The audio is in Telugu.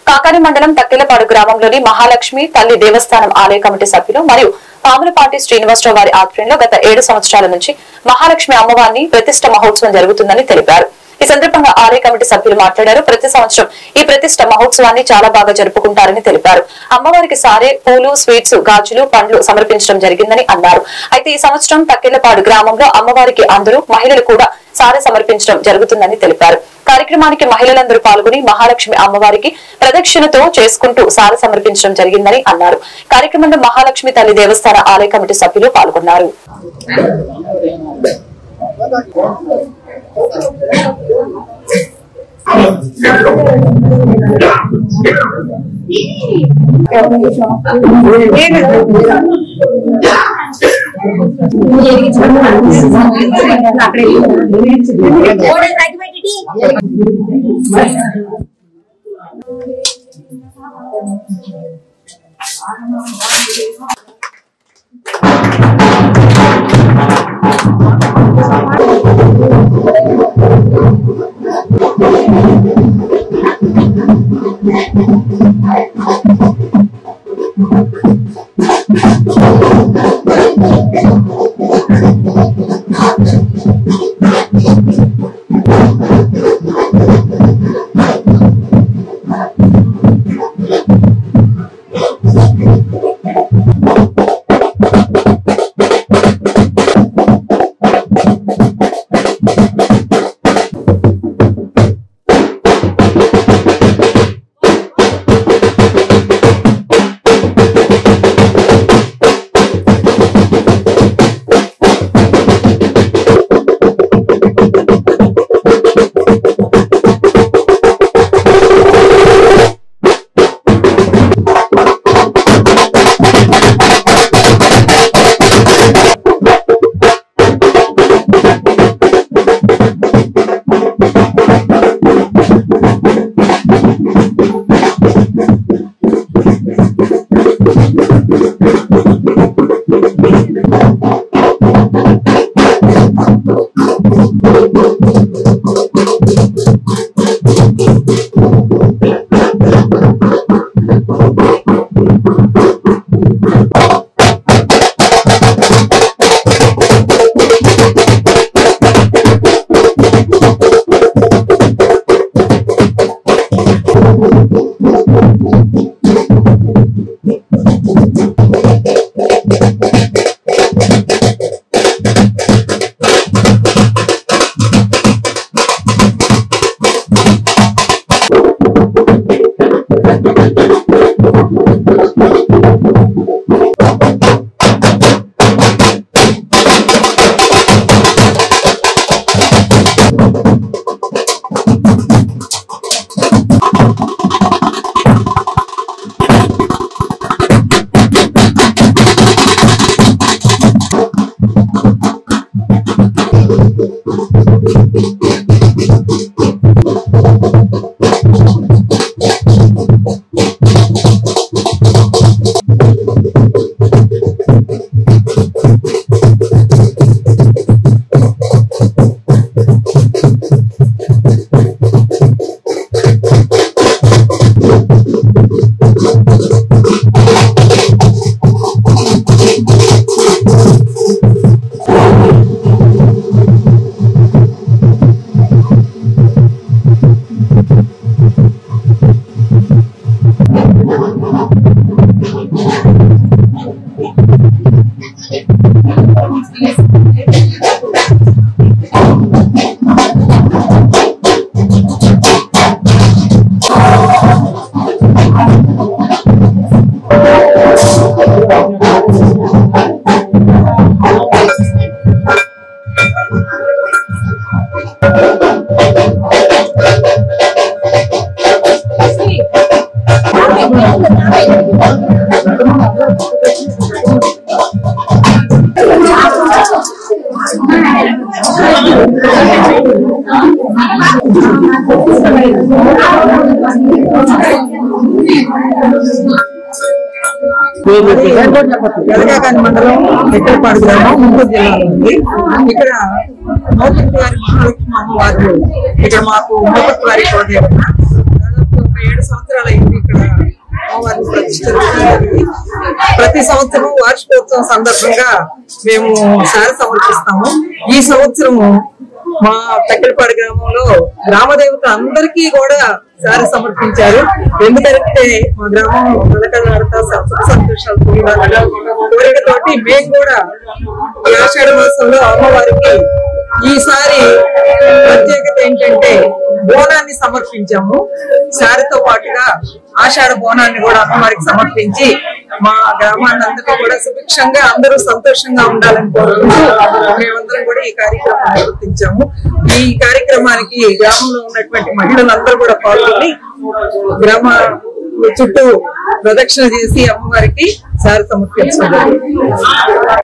కాకాని మండలం తక్కెలపాడు గ్రామంలోని మహాలక్ష్మి తల్లి దేవస్థానం ఆలయ కమిటీ సభ్యులు మరియు పాములపాటి శ్రీనివాసరావు వారి ఆధ్వర్యంలో గత 7 సంవత్సరాల నుంచి మహాలక్ష్మి అమ్మవారిని ప్రతిష్ట మహోత్సవం జరుగుతుందని తెలిపారు. ఈ సందర్భంగా ఆలయ కమిటీ సభ్యులు మాట్లాడారు. ప్రతి సంవత్సరం ఈ ప్రతిష్ట మహోత్సవాన్ని చాలా బాగా జరుపుకుంటారని తెలిపారు. అమ్మవారికి సారే, పూలు, స్వీట్స్, గాజులు, పండ్లు సమర్పించడం జరిగిందని అన్నారు. అయితే ఈ సంవత్సరం తక్కెలపాడు గ్రామంలో అమ్మవారికి అందరూ మహిళలు కూడా సారే సమర్పించడం జరుగుతుందని తెలిపారు. కార్యక్రమానికి మహిళలందరూ పాల్గొని మహాలక్ష్మి అమ్మవారికి ప్రదక్షిణతో చేసుకుంటూ సారే సమర్పించడం జరిగిందని అన్నారు. కార్యక్రమంలో మహాలక్ష్మి తల్లి దేవస్థాన ఆలయ కమిటీ సభ్యులు పాల్గొన్నారు. కాకాని మండలం తక్కెలపాడు గ్రామం గుంటూరు జిల్లాలో ఉంది. ఇక్కడ మోపత్తి వారి మహాలక్ష్మి అమ్మవారు ఇక్కడ మాకు మోపత్తి వారి దాదాపు 7 సంవత్సరాలు అయింది. ప్రతిష్ఠించడం. ప్రతి సంవత్సరం వార్షికోత్సవం సందర్భంగా మేము సారి సమర్పిస్తాము. ఈ సంవత్సరము మా తక్కిలపాడు గ్రామంలో గ్రామదేవత అందరికీ కూడా సారి సమర్పించారు. ఎందుకంటే మా గ్రామం కళకళాడుతా సంతోషాలు కోరికతోటి మేము కూడా ఈ ఆషాఢ మాసంలో అమ్మవారికి ఈసారి ప్రత్యేకత ఏంటంటే బోనాన్ని సమర్పించాము. సారితో పాటుగా ఆషాఢ బోనాన్ని కూడా అమ్మవారికి సమర్పించి మా గ్రామాన్ని అందరికీ కూడా సుభిక్షంగా అందరూ సంతోషంగా ఉండాలని కోరుకుంటూ మేమందరం కూడా ఈ కార్యక్రమం నిర్వర్తించాము. ఈ కార్యక్రమానికి గ్రామంలో ఉన్నటువంటి మహిళలందరూ కూడా పాల్గొని గ్రామ చుట్టూ ప్రదక్షిణ చేసి అమ్మవారికి సారి సమర్పించారు.